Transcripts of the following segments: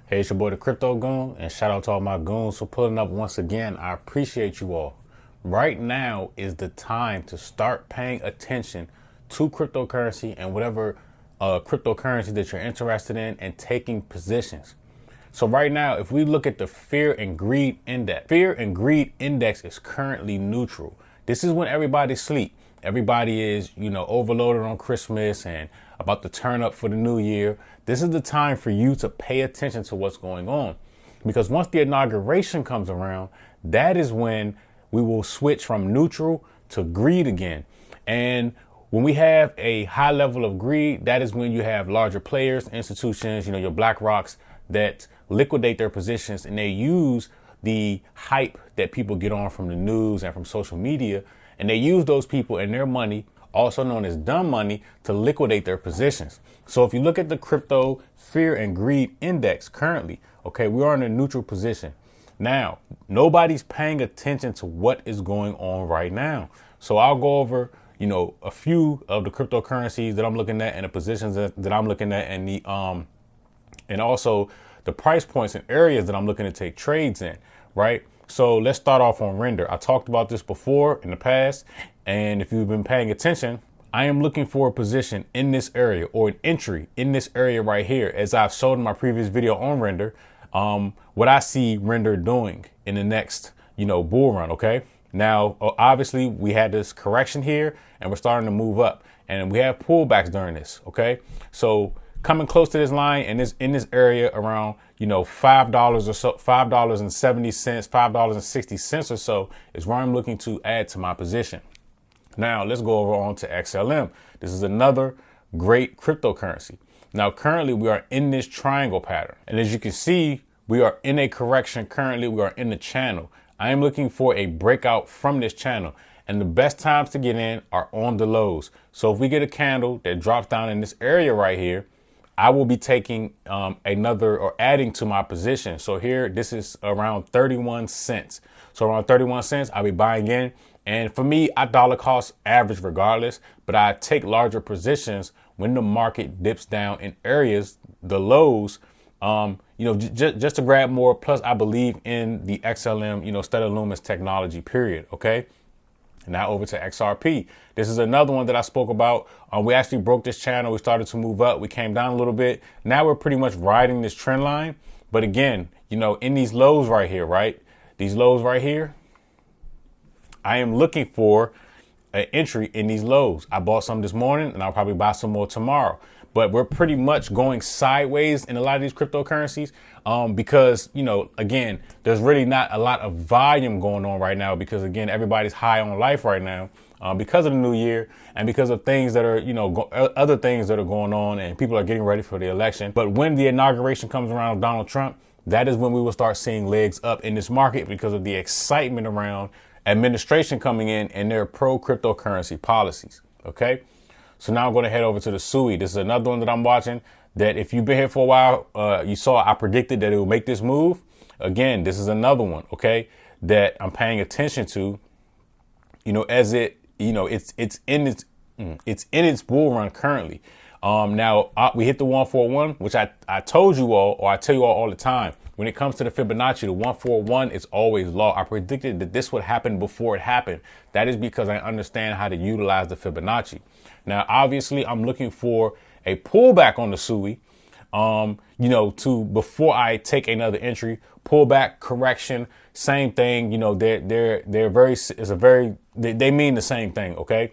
Hey, it's your boy, the Crypto Goon, and shout out to all my goons for pulling up once again. I appreciate you all. Right now is the time to start paying attention to cryptocurrency and whatever cryptocurrency that you're interested in and taking positions. So right now, if we look at the fear and greed index is currently neutral. This is when everybody's asleep. Everybody is, overloaded on Christmas and about to turn up for the new year. This is the time for you to pay attention to what's going on. Because once the inauguration comes around, that is when we will switch from neutral to greed again. And when we have a high level of greed, that is when you have larger players, institutions, your BlackRocks that liquidate their positions, and they use the hype that people get on from the news and from social media, and they use those people and their money, also known as dumb money, to liquidate their positions. So if you look at the crypto fear and greed index currently, okay, we are in a neutral position. Now, nobody's paying attention to what is going on right now. So I'll go over, a few of the cryptocurrencies that I'm looking at and the positions that I'm looking at, and and also the price points and areas that I'm looking to take trades in, right? So let's start off on render. I talked about this before in the past, and if you've been paying attention, I am looking for a position in this area or an entry in this area right here. As I've showed in my previous video on render, what I see render doing in the next, bull run. Okay. Now, obviously we had this correction here and we're starting to move up, and we have pullbacks during this. Okay. So coming close to this line and in this area around, $5 or so, $5.70, $5.60 or so is where I'm looking to add to my position. Now let's go over on to XLM. This is another great cryptocurrency. Now, currently we are in this triangle pattern. And as you can see, we are in a correction. Currently we are in the channel. I am looking for a breakout from this channel, and the best times to get in are on the lows. So if we get a candle that drops down in this area right here, I will be taking another or adding to my position. So here, this is around 31 cents. So around 31 cents, I'll be buying in. And for me, I dollar cost average regardless, but I take larger positions when the market dips down in areas, the lows, just to grab more. Plus, I believe in the XLM, Stellar Lumens technology, period. Okay. Now over to XRP. This is another one that I spoke about. We actually broke this channel. We started to move up. We came down a little bit. Now we're pretty much riding this trend line. But again, in these lows right here, right? These lows right here, I am looking for an entry in these lows. I bought some this morning and I'll probably buy some more tomorrow. But we're pretty much going sideways in a lot of these cryptocurrencies because, again, there's really not a lot of volume going on right now because, again, everybody's high on life right now because of the new year and because of things that are, other things that are going on, and people are getting ready for the election. But when the inauguration comes around with Donald Trump, that is when we will start seeing legs up in this market because of the excitement around administration coming in and their pro cryptocurrency policies. OK. So now I'm going to head over to the SUI. This is another one that I'm watching that if you've been here for a while, you saw I predicted that it would make this move. Again, this is another one, okay, that I'm paying attention to, as it's in its bull run currently. Now we hit the 141, which I told you all, or I tell you all the time. When it comes to the Fibonacci, the 141 is always law. I predicted that this would happen before it happened. That is because I understand how to utilize the Fibonacci. Now, obviously, I'm looking for a pullback on the SUI, before I take another entry. Pullback, correction, same thing. They mean the same thing. OK,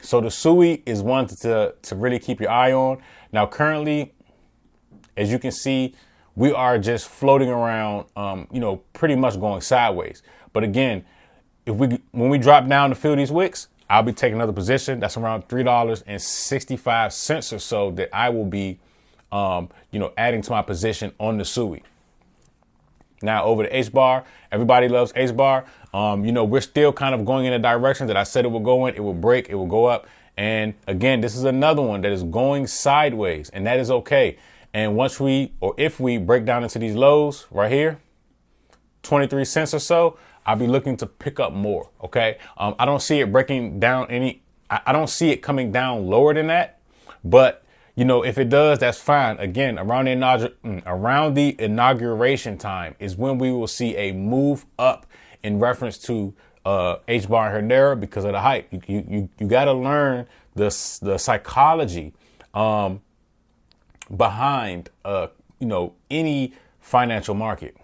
so the SUI is one to really keep your eye on. Now, currently, as you can see, we are just floating around, pretty much going sideways. But again, when we drop down to fill these wicks, I'll be taking another position. That's around $3.65 or so that I will be, adding to my position on the SUI. Now over to HBAR. Everybody loves HBAR. We're still kind of going in a direction that I said it will go in. It will break. It will go up. And again, this is another one that is going sideways, and that is okay. And if we break down into these lows right here, 23 cents or so, I'll be looking to pick up more. Okay. I don't see it breaking down I don't see it coming down lower than that. But, you know, if it does, that's fine. Again, around the inauguration time is when we will see a move up in reference to HBAR and Hernera because of the hype. You got to learn the psychology behind you know, any financial market.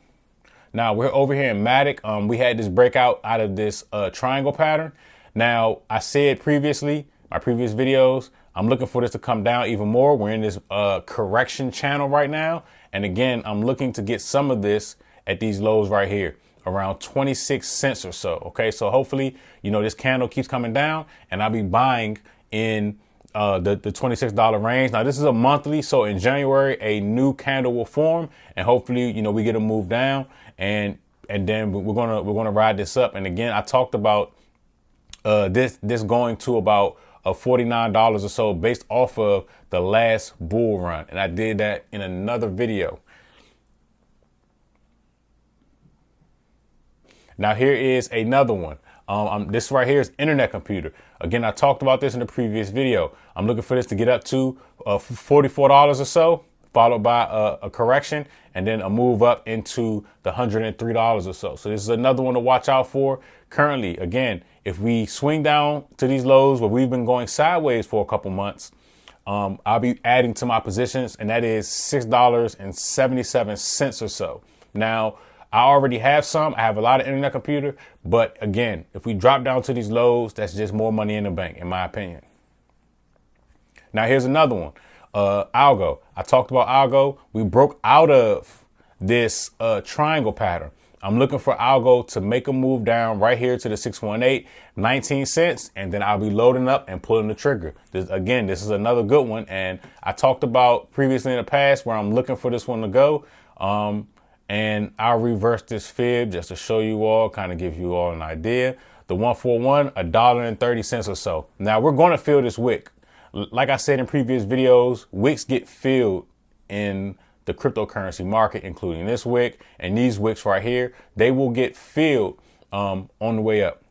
Now we're over here in MADI. We had this breakout out of this triangle pattern. Now I said previously, my previous videos, I'm looking for this to come down even more. We're in this correction channel right now. And again, I'm looking to get some of this at these lows right here, around 26 cents or so. Okay, so hopefully, you know, this candle keeps coming down and I'll be buying in the $26 range. Now this is a monthly, so in January a new candle will form, and hopefully, you know, we get a move down, and then we're gonna ride this up. And again, I talked about this going to about $49 or so based off of the last bull run, and I did that in another video. Now here is another one. This right here is internet computer. Again, I talked about this in the previous video. I'm looking for this to get up to $44 or so, followed by a correction, and then a move up into the $103 or so. So this is another one to watch out for. Currently, again, if we swing down to these lows where we've been going sideways for a couple months, I'll be adding to my positions, and that is $6.77 or so. Now, I already have some. I have a lot of internet computer, but again, if we drop down to these lows, that's just more money in the bank, in my opinion. Now, here's another one. Algo. I talked about Algo. We broke out of this triangle pattern. I'm looking for Algo to make a move down right here to the 618, 19 cents, and then I'll be loading up and pulling the trigger. This is another good one, and I talked about previously in the past where I'm looking for this one to go. And I'll reverse this fib just to show you all, kind of give you all an idea. The 141, $1.30 or so. Now we're going to fill this wick. Like I said in previous videos, wicks get filled in the cryptocurrency market, including this wick and these wicks right here. They will get filled on the way up.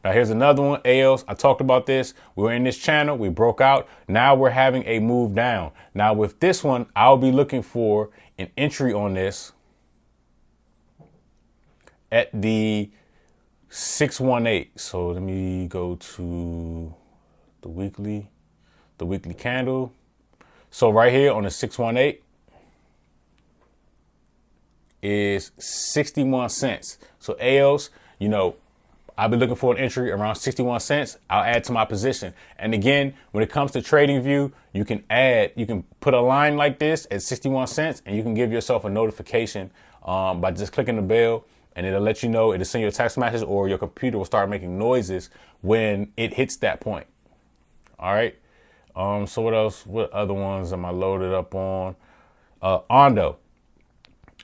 Now here's another one, ALs. I talked about this. We were in this channel. We broke out. Now we're having a move down. Now with this one, I'll be looking for an entry on this at the 618. So let me go to the weekly candle. So right here on the 618 is 61 cents. So ALs, you know, I'll be looking for an entry around 61 cents. I'll add to my position. And again, when it comes to trading view, you can put a line like this at 61 cents and you can give yourself a notification by just clicking the bell, and it'll let you know. It'll send you a text message, or your computer will start making noises when it hits that point. All right. So what else? What other ones am I loaded up on? Ondo.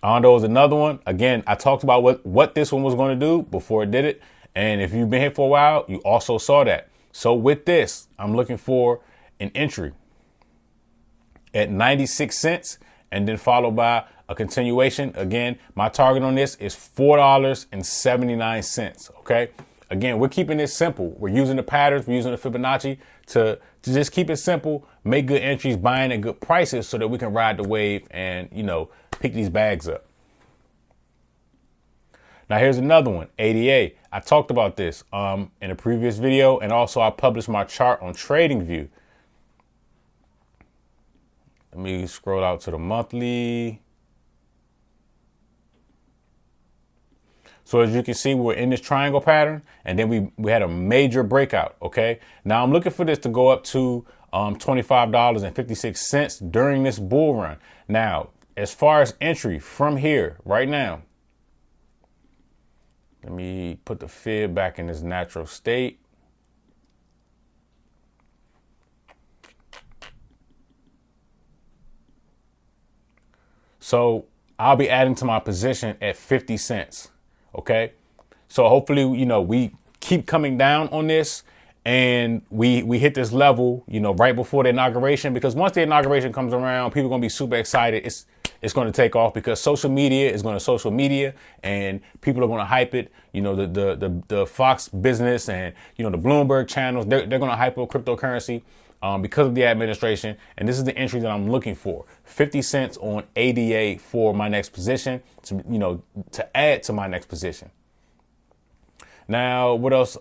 Ondo is another one. Again, I talked about what this one was going to do before it did it. And if you've been here for a while, you also saw that. So with this, I'm looking for an entry at 96 cents and then followed by a continuation. Again, my target on this is $4.79. Okay. Again, we're keeping this simple. We're using the patterns. We're using the Fibonacci to just keep it simple, make good entries, buying at good prices so that we can ride the wave and, you know, pick these bags up. Now here's another one, ADA. I talked about this in a previous video, and also I published my chart on TradingView. Let me scroll out to the monthly. So as you can see, we're in this triangle pattern, and then we had a major breakout. Okay, now I'm looking for this to go up to $25.56 during this bull run. Now, as far as entry from here right now, let me put the fib back in its natural state. So I'll be adding to my position at 50 cents. Okay. So hopefully, you know, we keep coming down on this and we hit this level, you know, right before the inauguration, because once the inauguration comes around, people are going to be super excited. it's going to take off because social media is going to social media and people are going to hype it. You know, the Fox business and, you know, the Bloomberg channels, they're going to hype up cryptocurrency because of the administration. And this is the entry that I'm looking for. 50 cents on ADA for my next position, to, you know, to add to my next position. Now, what else?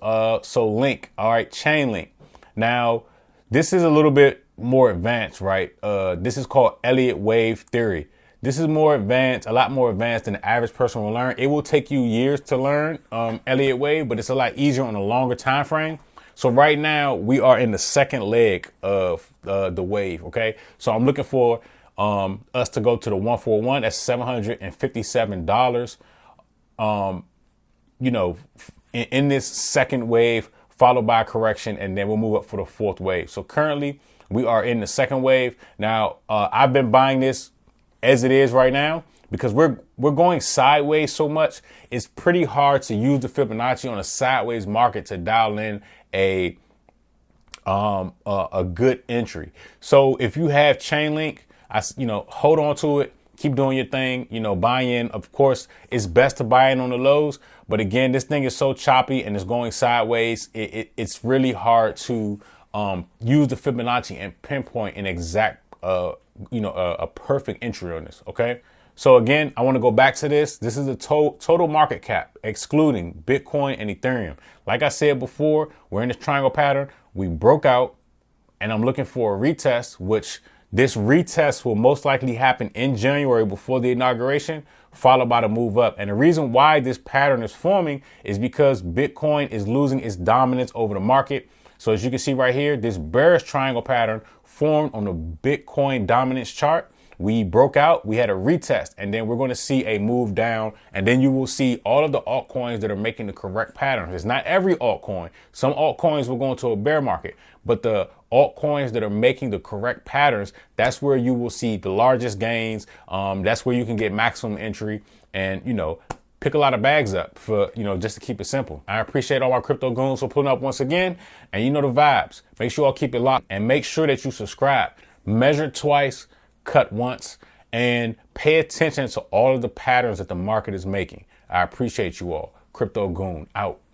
So Link. All right. Chainlink. Now, this is a little bit more advanced, right? This is called Elliott wave theory. This is more advanced, a lot more advanced than the average person will learn. It will take you years to learn Elliott wave, but it's a lot easier on a longer time frame. So right now we are in the second leg of the wave. OK, so I'm looking for us to go to the 141. That's $757. You know, in this second wave, followed by a correction, and then we'll move up for the fourth wave. So currently we are in the second wave. Now, I've been buying this as it is right now because we're going sideways so much. It's pretty hard to use the Fibonacci on a sideways market to dial in a good entry. So if you have Chainlink, you know, hold on to it. Keep doing your thing, you know, buy in. Of course, it's best to buy in on the lows. But again, this thing is so choppy and it's going sideways. It's really hard to use the Fibonacci and pinpoint an exact, you know, a perfect entry on this. OK, so again, I want to go back to this. This is the total market cap, excluding Bitcoin and Ethereum. Like I said before, we're in this triangle pattern. We broke out and I'm looking for a retest, which this retest will most likely happen in January before the inauguration, followed by the move up. And the reason why this pattern is forming is because Bitcoin is losing its dominance over the market. So as you can see right here, this bearish triangle pattern formed on the Bitcoin dominance chart. We broke out, we had a retest, and then we're going to see a move down. And then you will see all of the altcoins that are making the correct pattern. It's not every altcoin. Some altcoins will go into a bear market, but the altcoins that are making the correct patterns, that's where you will see the largest gains. That's where you can get maximum entry and, you know, pick a lot of bags up for, you know, just to keep it simple. I appreciate all my crypto goons for pulling up once again. And you know the vibes. Make sure y'all keep it locked and make sure that you subscribe. Measure twice, cut once, and pay attention to all of the patterns that the market is making. I appreciate you all. Crypto Goon out.